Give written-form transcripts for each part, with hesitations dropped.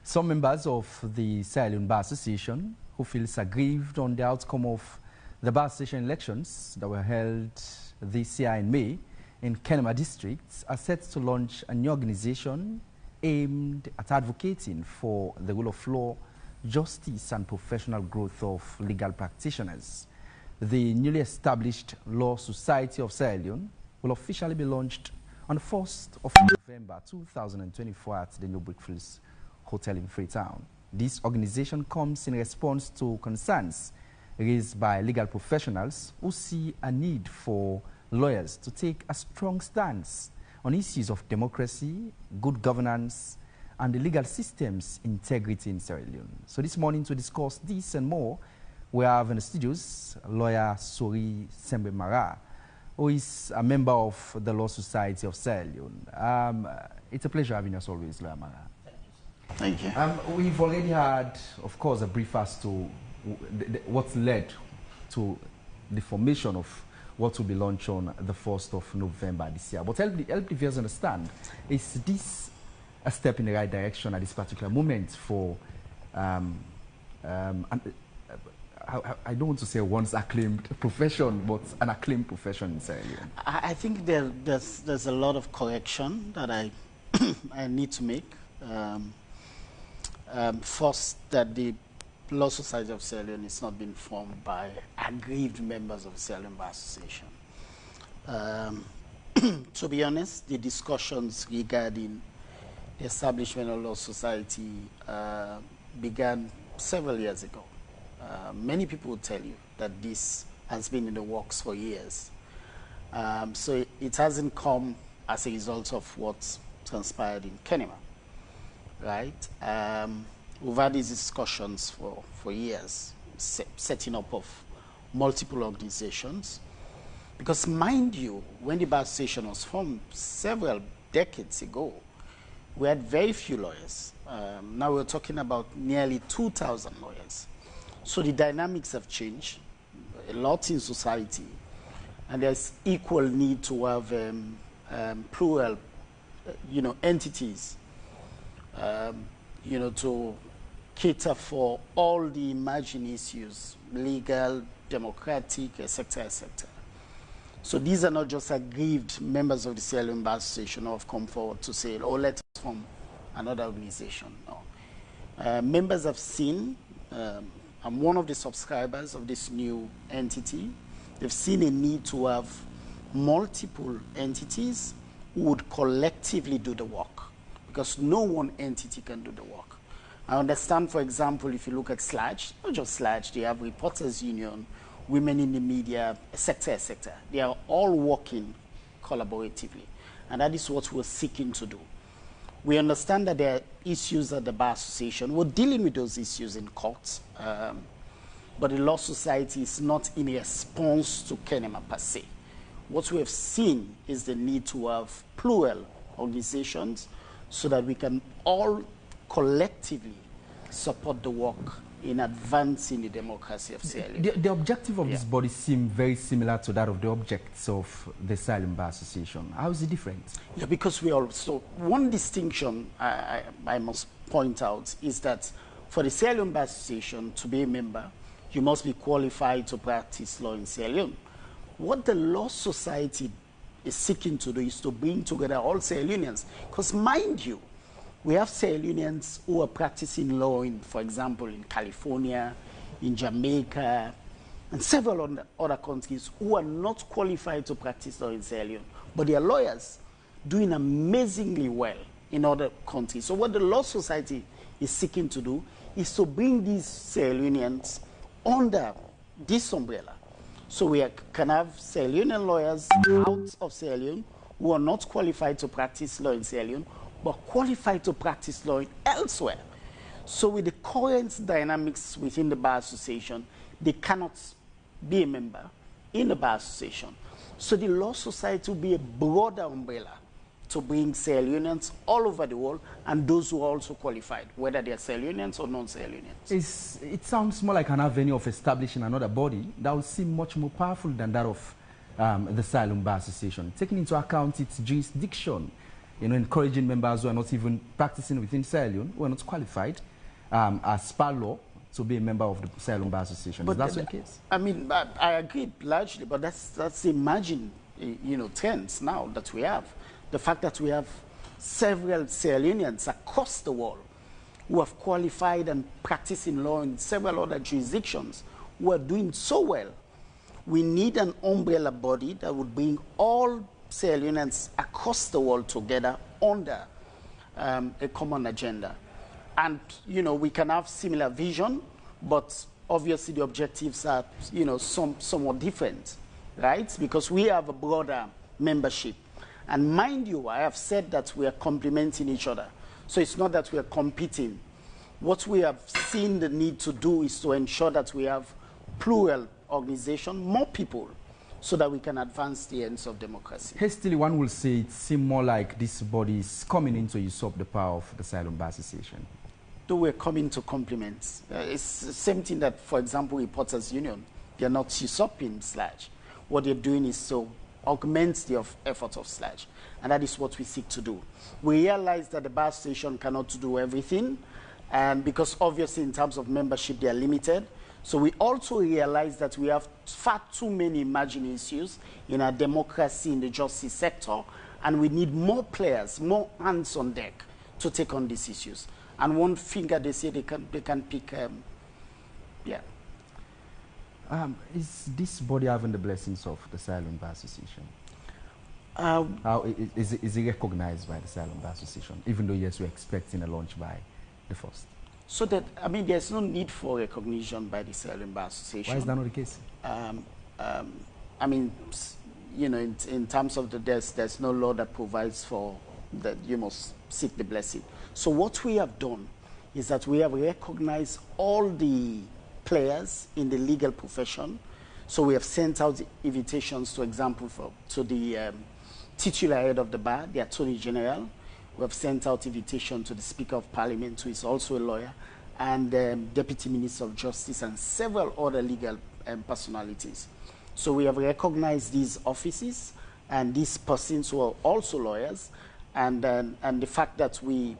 Some members of the Sierra Leone Bar Association who feels aggrieved on the outcome of the Bar Association elections that were held this year in May in Kenema district are set to launch a new organization aimed at advocating for the rule of law, justice and professional growth of legal practitioners. The newly established Law Society of Sierra Leone will officially be launched on the 1st of November 2024 at the New Brickfields Hotel in Freetown. This organization comes in response to concerns raised by legal professionals who see a need for lawyers to take a strong stance on issues of democracy, good governance, and the legal system's integrity in Sierra Leone. So this morning, to discuss this and more, we have in the studios lawyer Sori Sembe Mara, who is a member of the Law Society of Sierra Leone. It's a pleasure having us always, Lawyer Mara. Thank you. We've already had, of course, a brief as to what led to the formation of what will be launched on the 1st of November this year. But help the viewers understand, is this a step in the right direction at this particular moment for, I don't want to say once acclaimed profession, but an acclaimed profession in Sierra Leone? I think there's a lot of correction that I need to make. First, that the Law Society of Sierra Leone is not being formed by aggrieved members of the Sierra Leone Bar Association. To be honest, the discussions regarding the establishment of Law Society began several years ago. Many people will tell you that this has been in the works for years. So it hasn't come as a result of what transpired in Kenema. Right? We've had these discussions for years, setting up of multiple organizations. Because mind you, when the Bar Association was formed several decades ago, we had very few lawyers. Now we're talking about nearly 2,000 lawyers. So the dynamics have changed a lot in society, and there's equal need to have plural, entities. To cater for all the emerging issues, legal, democratic, etc., etc. So these are not just aggrieved members of the Sierra Leone Bar Association who have come forward to say, oh, let's form another organization. No. Members have seen, I'm one of the subscribers of this new entity. They've seen a need to have multiple entities who would collectively do the work, because no one entity can do the work. I understand, for example, if you look at SLAGE, not just SLAGE, they have Reporters Union, Women in the Media, etc., etc. They are all working collaboratively, and that is what we're seeking to do. We understand that there are issues at the Bar Association. We're dealing with those issues in courts, but the Law Society is not in response to Kenema per se. What we have seen is the need to have plural organizations so that we can all collectively support the work in advancing the democracy of Sierra Leone. The objective of this body seems very similar to that of the objects of the Sierra Leone Bar Association. How is it different? Yeah, because we also, one distinction I must point out is that for the Sierra Leone Bar Association to be a member, you must be qualified to practice law in Sierra Leone. What the Law Society is seeking to do is to bring together all Sierra Leoneans. Because mind you, we have Sierra Leoneans who are practicing law in, for example, in California, in Jamaica, and several other countries who are not qualified to practice law in Sierra Leone. But they are lawyers doing amazingly well in other countries. So what the Law Society is seeking to do is to bring these Sierra Leoneans under this umbrella. So we can have Sierra Leonean lawyers out of Sierra Leone who are not qualified to practice law in Sierra Leone, but qualified to practice law elsewhere. So with the current dynamics within the Bar Association, they cannot be a member in the Bar Association. So the Law Society will be a broader umbrella to bring Sierra Leoneans all over the world, and those who are also qualified, whether they are Sierra Leoneans or non-Sierra Leoneans. It sounds more like an avenue of establishing another body that will seem much more powerful than that of the Sierra Leone Bar Association, taking into account its jurisdiction encouraging members who are not even practicing within Sierra Leone, who are not qualified as per law to be a member of the Sierra Leone Bar Association. But is that the case? I mean, I agree largely, but that's imagined, trends now that we have. The fact that we have several Sierra Leoneans across the world who have qualified and practicing law in several other jurisdictions who are doing so well. We need an umbrella body that would bring all Sierra Leoneans across the world together under a common agenda. And, we can have similar vision, but obviously the objectives are, somewhat different, right? Because we have a broader membership. And mind you, I have said that we are complementing each other. So it's not that we are competing. What we have seen the need to do is to ensure that we have plural organization, more people, so that we can advance the ends of democracy. Hastily, one will say it seems more like this body is coming in to usurp the power of the Sierra Leone Bar Association. Though we're coming to complement. It's the same thing that, for example, Reporters Union, they're not usurping SLAJ. What they're doing is to augment the effort of SLAJ, and that is what we seek to do. We realize that the Bar Association cannot do everything, and because obviously in terms of membership, they are limited. So we also realize that we have far too many emerging issues in our democracy, in the justice sector, and we need more players, more hands on deck to take on these issues. And one finger they say they can pick, Is this body having the blessings of the Sierra Leone Bar Association? Is it recognized by the Sierra Leone Bar Association, even though, yes, we're expecting a launch by the 1st? So that, there's no need for recognition by the Sierra Leone Bar Association. Why is that not the case? In terms of there's no law that provides for that you must seek the blessing. So what we have done is that we have recognized all the players in the legal profession. So we have sent out invitations, for example, to the titular head of the bar, the Attorney General. We have sent out invitation to the Speaker of Parliament, who is also a lawyer, and Deputy Minister of Justice, and several other legal personalities. So we have recognized these offices and these persons who are also lawyers, and the fact that we're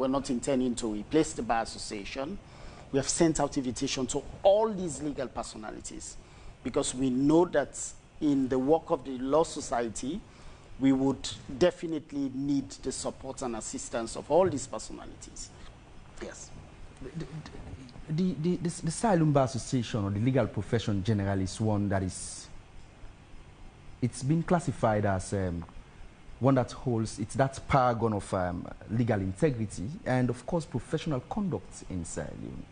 not intending to replace the Bar Association. We have sent out invitation to all these legal personalities, because we know that in the work of the Law Society, we would definitely need the support and assistance of all these personalities. Yes. The Sierra Leone Bar Association, or the legal profession generally, is one that it's been classified as one that holds, it's that paragon of legal integrity and, of course, professional conduct in Sierra Leone.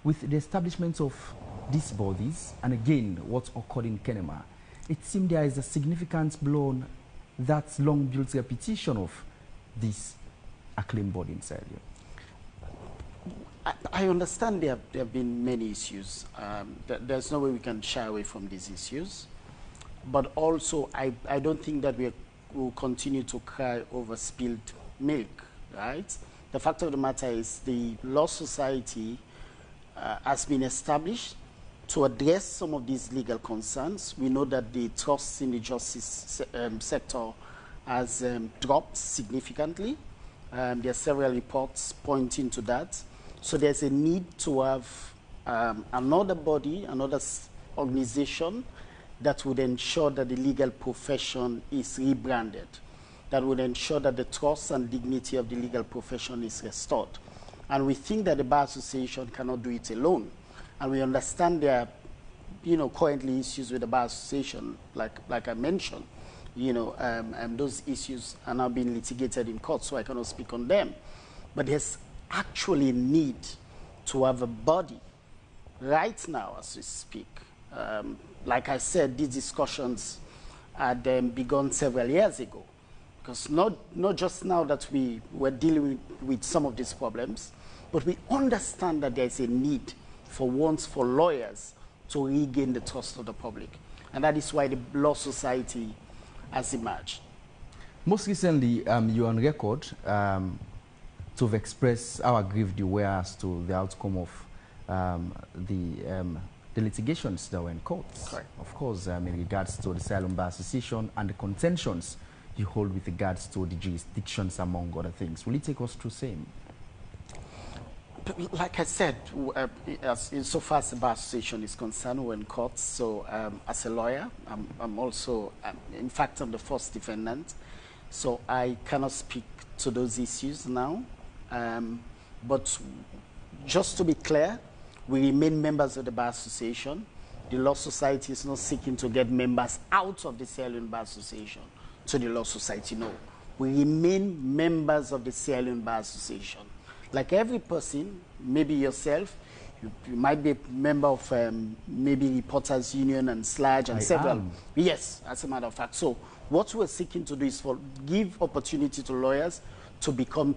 With the establishment of these bodies, and again, what occurred in Kenema, it seems there is a significant blow that's long built repetition of this acclaimed body in Sierra Leone. I understand there have been many issues. There's no way we can shy away from these issues. But also, I don't think that we will continue to cry over spilled milk, right? The fact of the matter is the Law Society has been established to address some of these legal concerns. We know that the trust in the justice sector has dropped significantly. There are several reports pointing to that. So there's a need to have another body, another organization that would ensure that the legal profession is rebranded, that would ensure that the trust and dignity of the legal profession is restored. And we think that the Bar Association cannot do it alone. And we understand there are, currently issues with the Bar Association, like I mentioned. Those issues are now being litigated in court, so I cannot speak on them. But there's actually a need to have a body right now as we speak. Like I said, these discussions had begun several years ago. Because not just now that we were dealing with some of these problems, but we understand that there's a need for lawyers to regain the trust of the public. And that is why the Law Society has emerged. Most recently, you're on record to have expressed how aggrieved you were as to the outcome of the litigations that were in court. Correct. Of course, in regards to the Sierra Leone Bar Association and the contentions you hold with regards to the jurisdictions, among other things. Will you take us through same? Like I said, so far as the Bar Association is concerned, we're in court. So as a lawyer, I'm also, in fact, I'm the first defendant. So I cannot speak to those issues now. But just to be clear, we remain members of the Bar Association. The Law Society is not seeking to get members out of the Sierra Leone Bar Association to the Law Society, no. We remain members of the Sierra Leone Bar Association. Like every person, maybe yourself, you might be a member of maybe Reporters Union and SLAG and several. Yes, as a matter of fact. So what we're seeking to do is give opportunity to lawyers to become,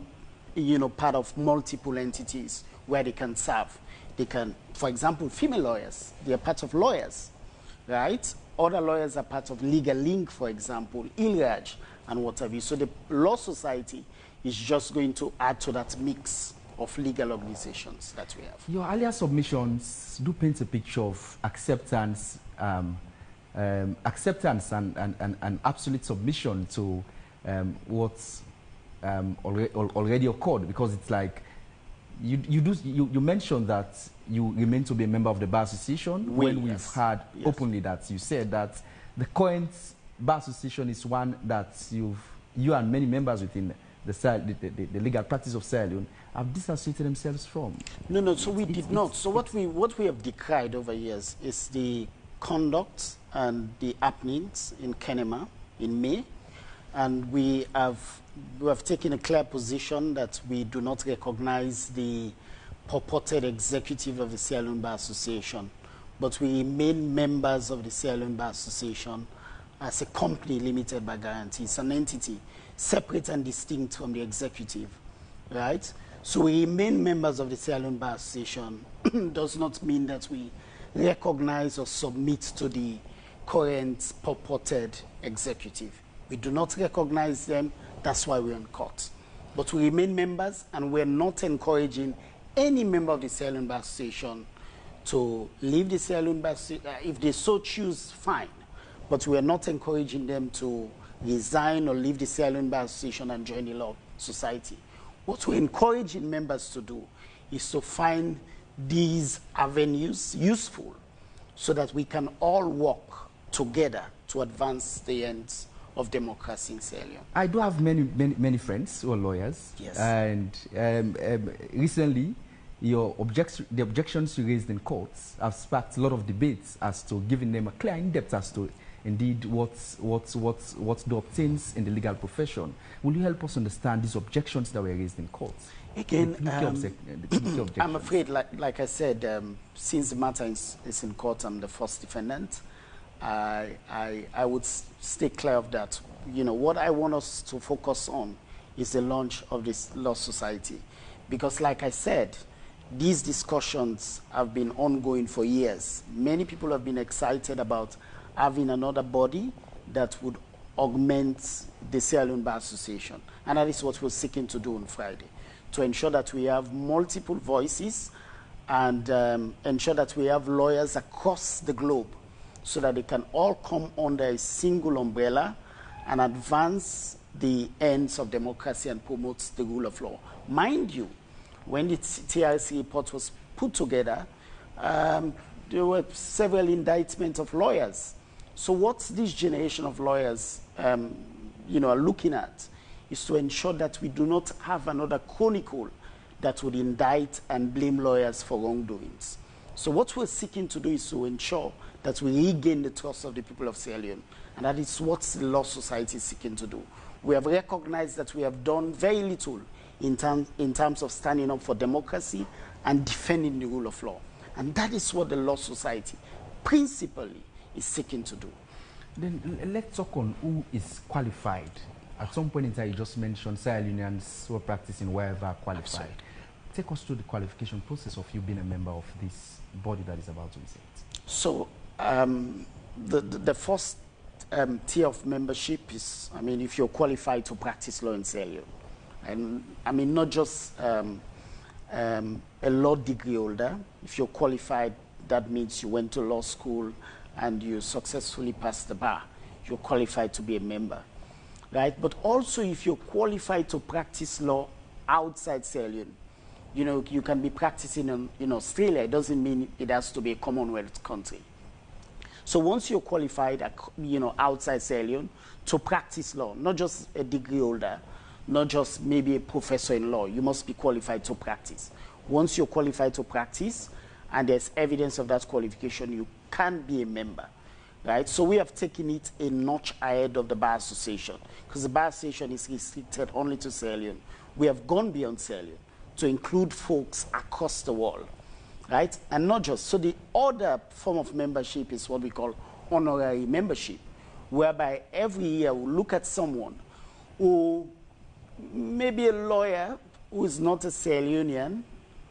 part of multiple entities where they can serve. They can, for example, female lawyers, they are part of lawyers, right? Other lawyers are part of Legal Link, for example, ILRAJ, and what have you. So the Law Society is just going to add to that mix of legal organizations that we have. Your earlier submissions do paint a picture of acceptance, acceptance and absolute submission to what's already occurred, because it's like you mentioned that you remain to be a member of the Bar Association we've heard openly that you said that the current Bar Association is one that you and many members within the legal practice of Sierra Leone have disassociated themselves from. No, so we did not. So what we have decried over years is the conduct and the happenings in Kenema in May, and we have taken a clear position that we do not recognize the purported executive of the Sierra Leone Bar Association, but we remain members of the Sierra Leone Bar Association as a company limited by guarantee. It's an entity separate and distinct from the executive, right? So we remain members of the Sierra Leone Bar Association does not mean that we recognize or submit to the current purported executive. We do not recognize them. That's why we're in court. But we remain members, and we're not encouraging any member of the Sierra Leone Bar Association to leave the Sierra Leone Bar Association. If they so choose, fine. But we're not encouraging them to resign or leave the Sierra Leone Bar Association and join the Law Society. What we're encouraging members to do is to find these avenues useful so that we can all work together to advance the ends of democracy in Sierra Leone. I do have many friends who are lawyers. Yes. And recently, the objections you raised in courts have sparked a lot of debates as to giving them a clear in-depth as to indeed what the obtains in the legal profession. Will you help us understand these objections that were raised in courts? Again, I'm afraid, like I said, since the matter is in court, I'm the first defendant. I would stay clear of that. What I want us to focus on is the launch of this Law Society. Because like I said, these discussions have been ongoing for years. Many people have been excited about having another body that would augment the Sierra Leone Bar Association. And that is what we're seeking to do on Friday, to ensure that we have multiple voices and ensure that we have lawyers across the globe so that they can all come under a single umbrella and advance the ends of democracy and promote the rule of law. Mind you, when the TRC report was put together, there were several indictments of lawyers. So what this generation of lawyers are looking at is to ensure that we do not have another chronicle that would indict and blame lawyers for wrongdoings. So what we're seeking to do is to ensure that we regain the trust of the people of Sierra Leone, and that is what the Law Society is seeking to do. We have recognized that we have done very little in terms of standing up for democracy and defending the rule of law. And that is what the Law Society principally is seeking to do. Then let's talk on who is qualified. At some point in time, you just mentioned Sierra Leoneans who are practicing wherever are qualified. Absolutely. Take us through the qualification process of you being a member of this body that is about to be set. So the first tier of membership is, if you're qualified to practice law in Sierra Leone. And not just a law degree holder. If you're qualified, that means you went to law school and you successfully passed the bar. You're qualified to be a member. right? But also if you're qualified to practice law outside Sierra Leone, you know, you can be practicing in Australia. It doesn't mean it has to be a Commonwealth country. So once you're qualified, you know, outside Sierra Leone to practice law, not just a degree holder, not just maybe a professor in law, you must be qualified to practice. Once you're qualified to practice and there's evidence of that qualification, you can be a member, right? So we have taken it a notch ahead of the Bar Association, because the Bar Association is restricted only to Sierra Leone. We have gone beyond Sierra Leone to include folks across the world, right? And not just, so the other form of membership is what we call honorary membership, whereby every year we look at someone who may be a lawyer who is not a Sierra Leonean,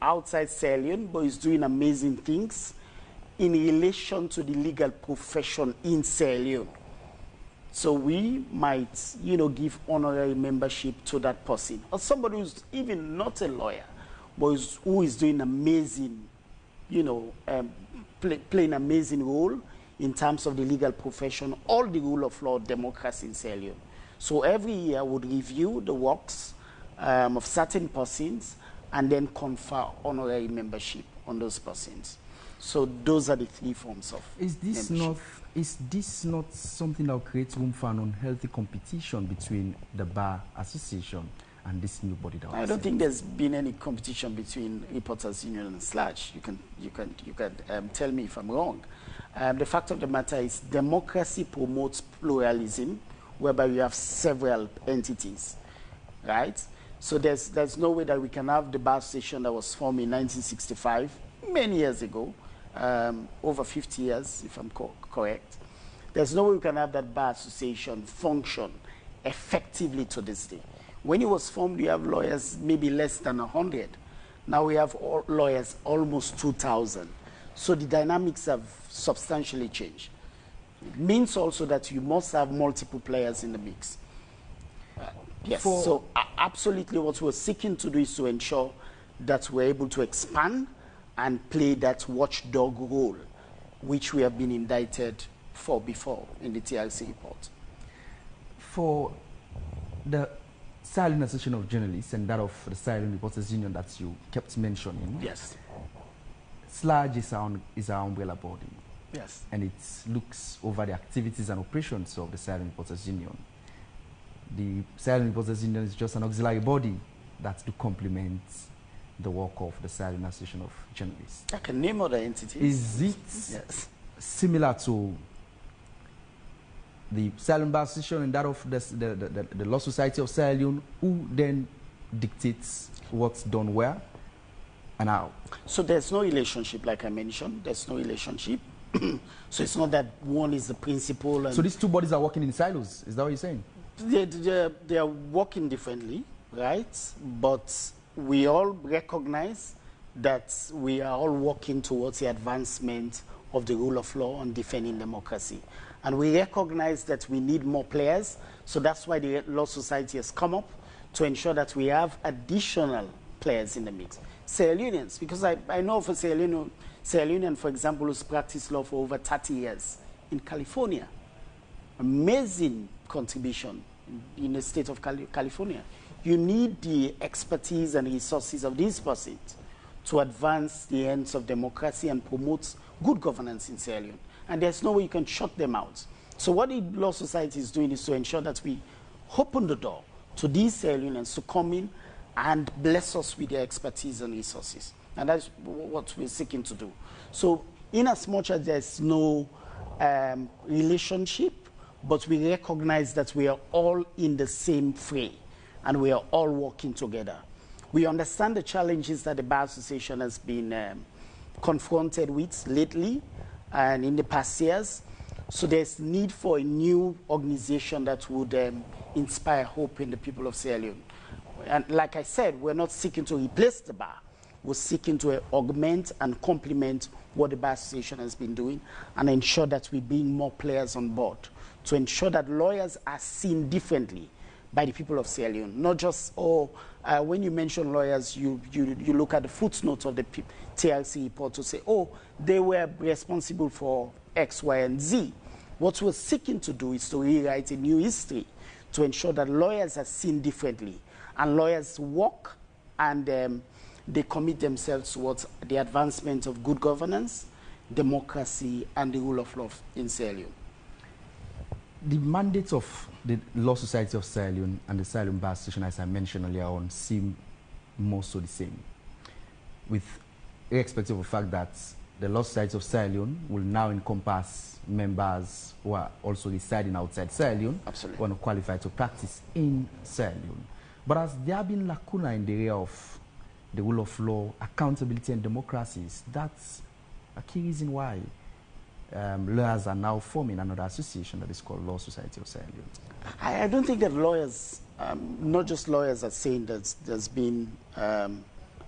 outside Sierra Leone, but is doing amazing things in relation to the legal profession in Sierra Leone. So we might, you know, give honorary membership to that person. Or somebody who's even not a lawyer, but who is doing amazing, you know, playing an amazing role in terms of the legal profession, all the rule of law, democracy in Sierra Leone. So every year would review the works of certain persons and then confer honorary membership on those persons. So those are the three forms of membership. Is this not something that creates room for an unhealthy competition between the Bar Association and this new body? I don't think there's been any competition between Reporters Union and SLAJ. You can tell me if I'm wrong. The fact of the matter is democracy promotes pluralism, whereby you have several entities, right? So there's no way that we can have the Bar Association that was formed in 1965, many years ago, over 50 years, if I'm correct. There's no way we can have that Bar Association function effectively to this day. When it was formed, we have lawyers maybe less than 100. Now we have lawyers almost 2,000. So the dynamics have substantially changed. It means also that you must have multiple players in the mix. Yes, so absolutely what we're seeking to do is to ensure that we're able to expand and play that watchdog role, which we have been indicted for before in the TRC report. For the Sierra Leone Association of Journalists and that of the Sierra Leone Reporters Union that you kept mentioning, yes, SLAJ is our umbrella body. Yes. And it looks over the activities and operations of the Sierra Leone Reporters Union. The Sierra Leone Reporters Union is just an auxiliary body that to complement the work of the Sierra Leone Association of Journalists. I can name other entities. Is it similar to the Sierra Leone Bar Association and that of the Law Society of Sierra Leone, who then dictates what's done where and how? So there's no relationship, like I mentioned. There's no relationship. So it's not that one is the principal. And so these two bodies are working in silos. Is that what you're saying? They are working differently, right? But we all recognize that we are all working towards the advancement of the rule of law and defending democracy. And we recognize that we need more players. So that's why the Law Society has come up to ensure that we have additional players in the mix. Sierra Leoneans, because I know of a Sierra Leonean, for example, who's practiced law for over 30 years in California. Amazing contribution in the state of California. You need the expertise and resources of these persons to advance the ends of democracy and promote good governance in Sierra Leone. And there's no way you can shut them out. So what the Law Society is doing is to ensure that we open the door to these Sierra Leoneans to come in and bless us with their expertise and resources. And that's what we're seeking to do. So in as much as there's no relationship, but we recognize that we are all in the same fray and we are all working together. We understand the challenges that the Bar Association has been confronted with lately and in the past years. So there's need for a new organization that would inspire hope in the people of Sierra Leone. And like I said, we're not seeking to replace the bar. We're seeking to augment and complement what the Bar Association has been doing and ensure that we bring more players on board to ensure that lawyers are seen differently by the people of Sierra Leone. Not just, when you mention lawyers, you look at the footnotes of the TRC report to say, they were responsible for X, Y, and Z. What we're seeking to do is to rewrite a new history to ensure that lawyers are seen differently. And lawyers work and they commit themselves towards the advancement of good governance, democracy, and the rule of law in Sierra Leone. The mandates of the Law Society of Sierra Leone and the Sierra Leone Bar Association, as I mentioned earlier on, seem more so the same, with irrespective of the fact that the Law Society of Sierra Leone will now encompass members who are also residing outside Sierra Leone, Absolutely, who are not qualified to practice in Sierra Leone. But has there been lacuna in the area of the rule of law, accountability, and democracies? That's a key reason why lawyers are now forming another association that is called Law Society of Sierra Leone. I don't think that lawyers, not just lawyers, are saying that there's been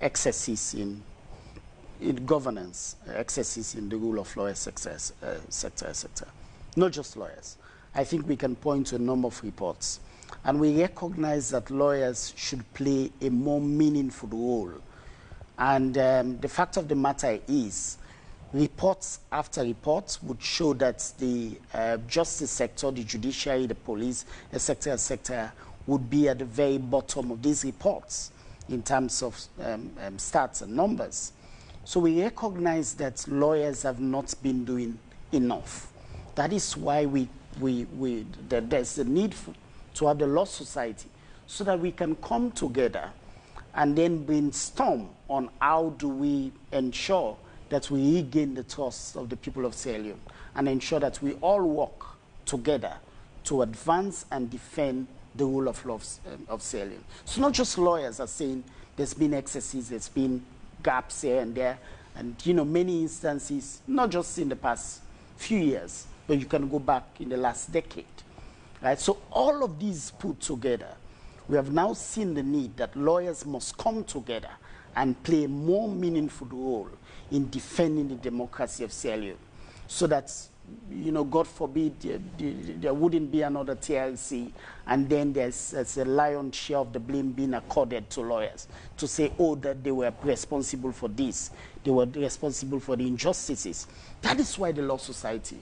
excesses in governance, excesses in the rule of law, sector. Not just lawyers. I think we can point to a number of reports. And we recognize that lawyers should play a more meaningful role. And the fact of the matter is, reports after reports would show that the justice sector, the judiciary, the police, etc., would be at the very bottom of these reports in terms of stats and numbers. So we recognize that lawyers have not been doing enough. That is why there's a need to have the Law Society, so that we can come together and then brainstorm on how do we ensure that we regain the trust of the people of Sierra Leone and ensure that we all work together to advance and defend the rule of law of Sierra Leone. So not just lawyers are saying there's been excesses, there's been gaps here and there, and many instances, not just in the past few years, but you can go back in the last decade. Right? So all of these put together, we have now seen the need that lawyers must come together and play a more meaningful role in defending the democracy of Sierra Leone, so that, God forbid, there wouldn't be another TRC, and then there's a lion's share of the blame being accorded to lawyers to say, oh, that they were responsible for this, they were responsible for the injustices. That is why the Law Society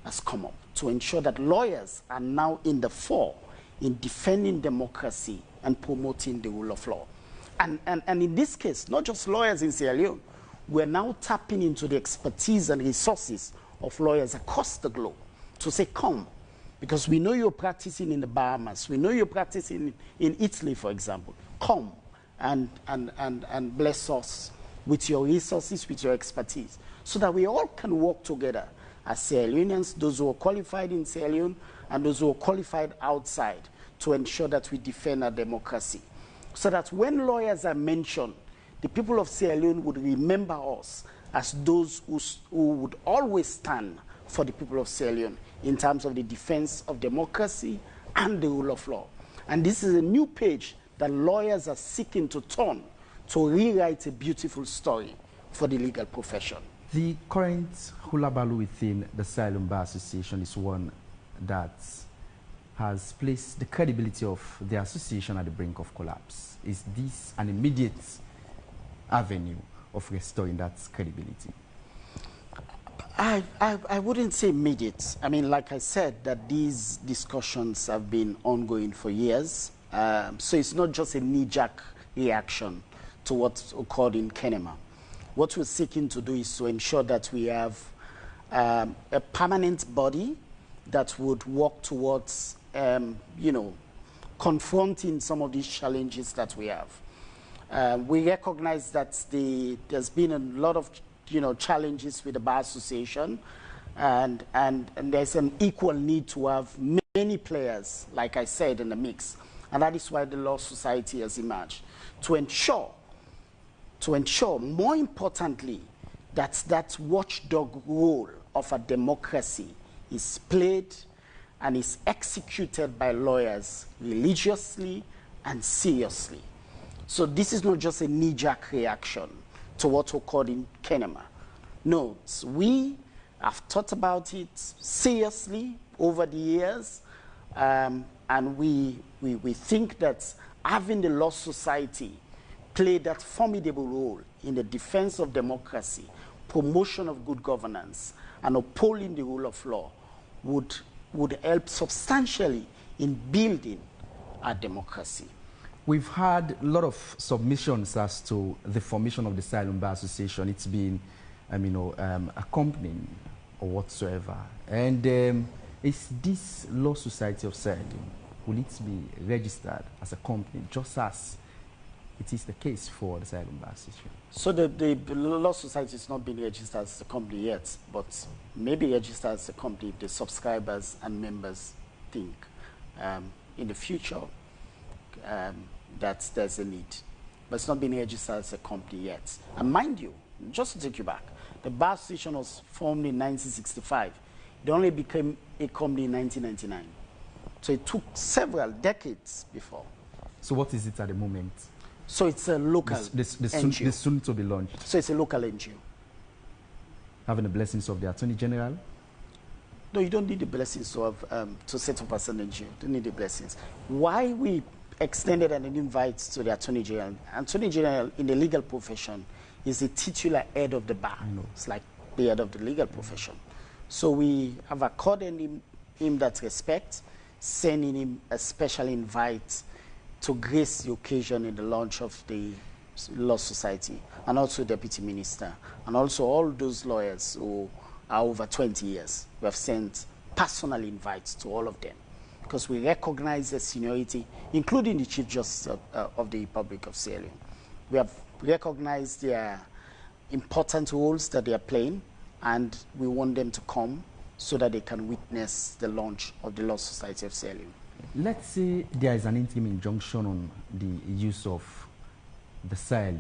has come up, to ensure that lawyers are now in the fore in defending democracy and promoting the rule of law. And in this case, not just lawyers in Sierra Leone, we're now tapping into the expertise and resources of lawyers across the globe to say, come, because we know you're practicing in the Bahamas, we know you're practicing in Italy, for example. Come and bless us with your resources, with your expertise, so that we all can work together as Sierra Leoneans, those who are qualified in Sierra Leone and those who are qualified outside, to ensure that we defend our democracy. So that when lawyers are mentioned, the people of Sierra Leone would remember us as those who would always stand for the people of Sierra Leone in terms of the defense of democracy and the rule of law. And this is a new page that lawyers are seeking to turn to rewrite a beautiful story for the legal profession. The current hulabaloo within the Sierra Leone Bar Association is one that has placed the credibility of the association at the brink of collapse. Is this an immediate avenue of restoring that credibility? I wouldn't say immediate. I mean, like I said, that these discussions have been ongoing for years. So it's not just a knee-jerk reaction to what occurred in Kenema. What we're seeking to do is to ensure that we have a permanent body that would work towards, confronting some of these challenges that we have. We recognize that there's been a lot of, challenges with the Bar Association, and there's an equal need to have many players, like I said, in the mix. And that is why the Law Society has emerged, to ensure, more importantly, that watchdog role of a democracy is played and is executed by lawyers religiously and seriously. So this is not just a knee-jerk reaction to what occurred in Kenema. No, we have thought about it seriously over the years, and we think that having the Law Society play that formidable role in the defense of democracy, promotion of good governance, and upholding the rule of law would help substantially in building our democracy. We've had a lot of submissions as to the formation of the Asylum Bar Association. It's been, accompanying or whatsoever. And is this Law Society of Sierra Leone, will it be registered as a company, just as it is the case for the Asylum Bar Association? So the Law Society has not been registered as a company yet, but maybe registered as a company if the subscribers and members think in the future that there's a need. But it's not been registered as a company yet. And mind you, just to take you back, the Bar Association was formed in 1965. It only became a company in 1999. So it took several decades before. So what is it at the moment? So it's a local NGO. This soon to be launched. So it's a local NGO. Having the blessings of the Attorney General? No, you don't need the blessings to set up as an NGO. You don't need the blessings. Why we extended an invite to the Attorney General? Attorney General in the legal profession is the titular head of the bar. It's like the head of the legal profession. So we have accorded him that respect, sending him a special invite to grace the occasion in the launch of the Law Society, and also Deputy Minister, and also all those lawyers who are over 20 years. We have sent personal invites to all of them because we recognize their seniority, including the Chief Justice of the Republic of Sierra Leone. We have recognized their important roles that they are playing, and we want them to come so that they can witness the launch of the Law Society of Sierra Leone. Let's say there is an interim injunction on the use of the Sierra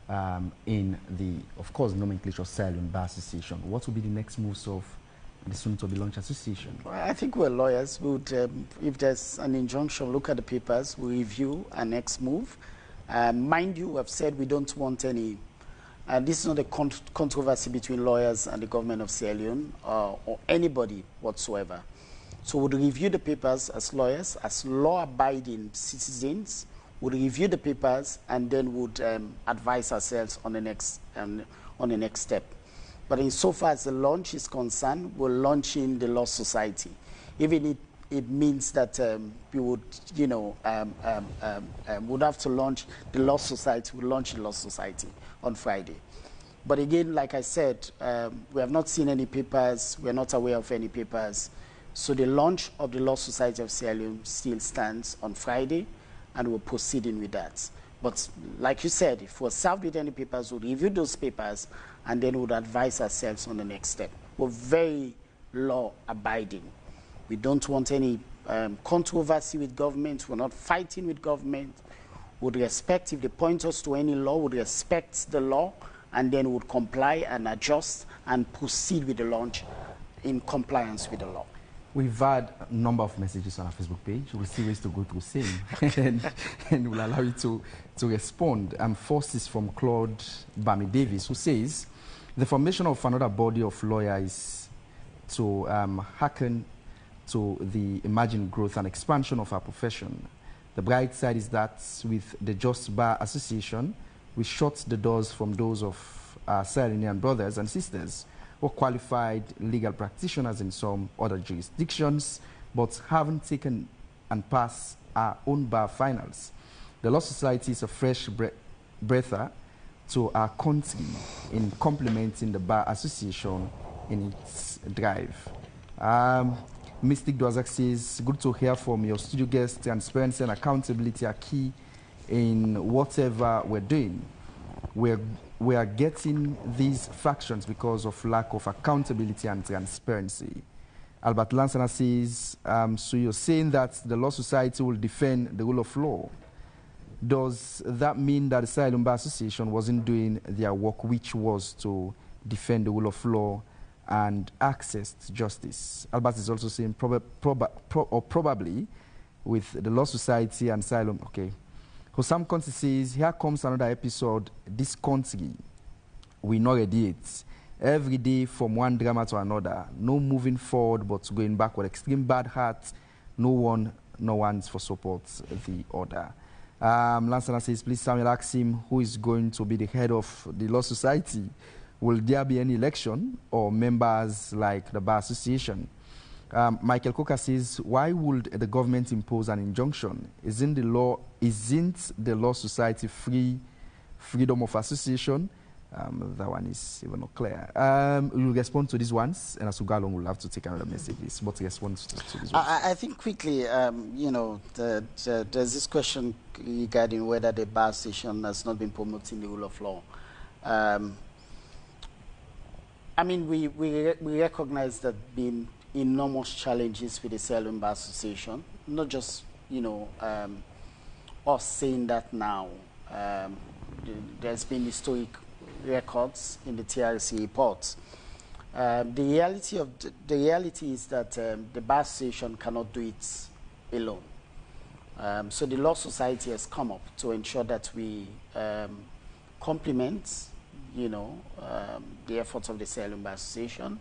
Leone in the, of course, nomenclature Sierra Leone Bar Association. What will be the next moves of the soon-to-be-launched association? Well, I think we're lawyers. We would, if there's an injunction, look at the papers, we review our next move. Mind you, I've said we don't want any. This is not a controversy between lawyers and the government of Sierra Leone or anybody whatsoever. So we'd review the papers as lawyers, as law-abiding citizens. We'd review the papers and then would advise ourselves on the next step. But insofar as the launch is concerned, we're launching the Law Society. Even it means that we would, would have to launch the Law Society. We'll launch the Law Society on Friday. But again, like I said, we have not seen any papers. We're not aware of any papers. So the launch of the Law Society of Sierra Leone still stands on Friday, and we're proceeding with that. But like you said, if we're served with any papers, we'll review those papers, and then we'll advise ourselves on the next step. We're very law-abiding. We don't want any controversy with government. We're not fighting with government. We'd respect, if they point us to any law, we'd respect the law, and then would comply and adjust and proceed with the launch in compliance with the law. We've had a number of messages on our Facebook page. We'll see ways to go through same and we'll allow you to respond. First is from Claude Bami Davis, who says, the formation of another body of lawyers to hearken to the emerging growth and expansion of our profession. The bright side is that with the Just Bar Association, we shut the doors from those of our Sierra Leonean brothers and sisters or qualified legal practitioners in some other jurisdictions, but haven't taken and passed our own bar finals. The Law Society is a fresh breather to our country in complementing the Bar Association in its drive. Mystic Dwazak says, good to hear from your studio guests. Transparency and accountability are key in whatever we're doing. We are getting these fractions because of lack of accountability and transparency. Albert Lansana says, so you're saying that the Law Society will defend the rule of law. Does that mean that the Sierra Leone Bar Association wasn't doing their work, which was to defend the rule of law and access to justice? Albert is also saying probably with the Law Society and Sierra Leone. Okay. Hosam Konsi says, here comes another episode. This country, we know radiates every day from one drama to another. No moving forward, but going backward. Extreme bad heart. No one's for support the other. Lansana says, please Samuel ask him who is going to be the head of the Law Society. Will there be any election or members like the Bar Association? Michael Coker says, why would the government impose an injunction? Isn't the law society freedom of association? That one is even not clear. We'll respond to these ones, and as we go along, we'll have to take another messages. But respond to these ones. I think quickly, you know, there's this question regarding whether the bar association has not been promoting the rule of law. I mean, we recognize that been enormous challenges with the Sierra Leone Bar Association, not just, you know, us saying that now. There's been historic records in the TRC reports. The reality is that the Bar Association cannot do it alone. So the Law Society has come up to ensure that we complement, you know, the efforts of the Sierra Leone Bar Association,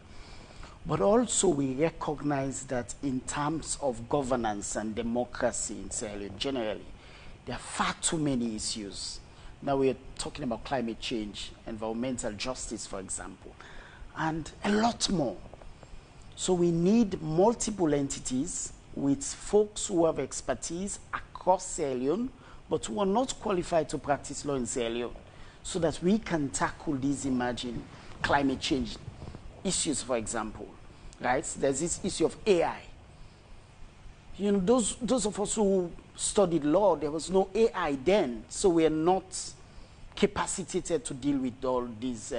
but also we recognize that in terms of governance and democracy in Sierra Leone generally, there are far too many issues. Now we're talking about climate change, environmental justice, for example, and a lot more. So we need multiple entities with folks who have expertise across Sierra Leone, but who are not qualified to practice law in Sierra Leone, so that we can tackle these emerging climate change issues, for example, right? There's this issue of AI. You know, those of us who studied law, there was no AI then, so we are not capacitated to deal with all these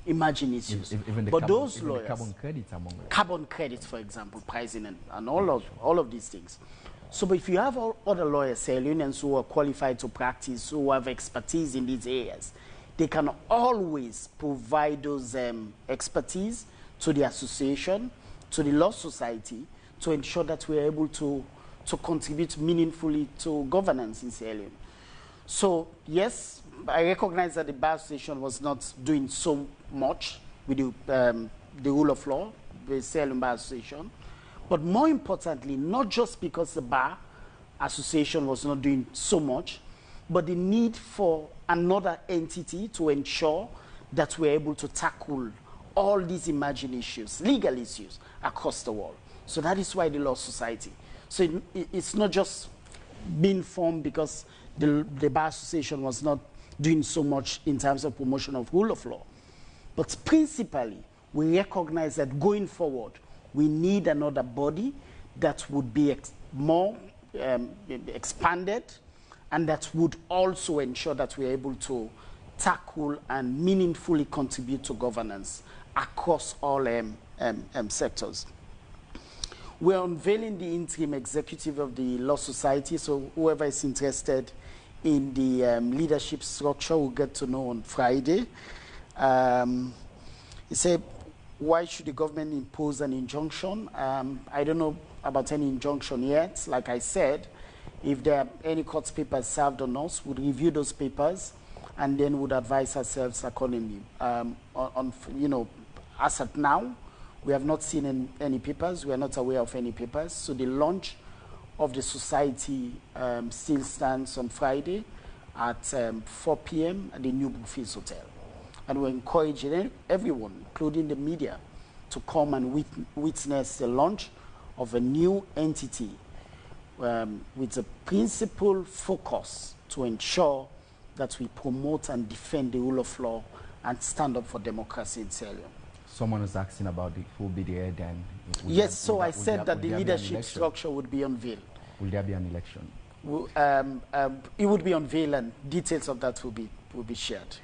emerging issues. Even but those lawyers, carbon credits among them. Carbon credits, for example, pricing and all of these things. So, but if you have other lawyers, Sierra Leoneans who are qualified to practice, who have expertise in these areas, they can always provide those expertise to the association, to the Law Society, to ensure that we're able to contribute meaningfully to governance in Sierra Leone. So, yes, I recognize that the Bar Association was not doing so much with the rule of law, the Sierra Leone Bar Association, but more importantly, not just because the Bar Association was not doing so much, but the need for another entity to ensure that we're able to tackle all these emerging issues, legal issues, across the world. So that is why the Law Society. So it's not just being formed because the Bar Association was not doing so much in terms of promotion of rule of law. But principally, we recognize that going forward, we need another body that would be more expanded, and that would also ensure that we're able to tackle and meaningfully contribute to governance across all sectors. We're unveiling the interim executive of the Law Society, so whoever is interested in the leadership structure will get to know on Friday. He said, why should the government impose an injunction? I don't know about any injunction yet. Like I said, if there are any court papers served on us, we'll review those papers and then would advise ourselves accordingly. You know, as at now, we have not seen any papers. We are not aware of any papers. So the launch of the society still stands on Friday at 4 p.m. at the New Brookfields Hotel. And we're encouraging everyone, including the media, to come and witness the launch of a new entity with a principal focus to ensure that we promote and defend the rule of law and stand up for democracy in Sierra Leone. Someone was asking about who will be the head and... Yes, so I said that the leadership structure would be unveiled. Will there be an election? It would be unveiled and details of that will be shared.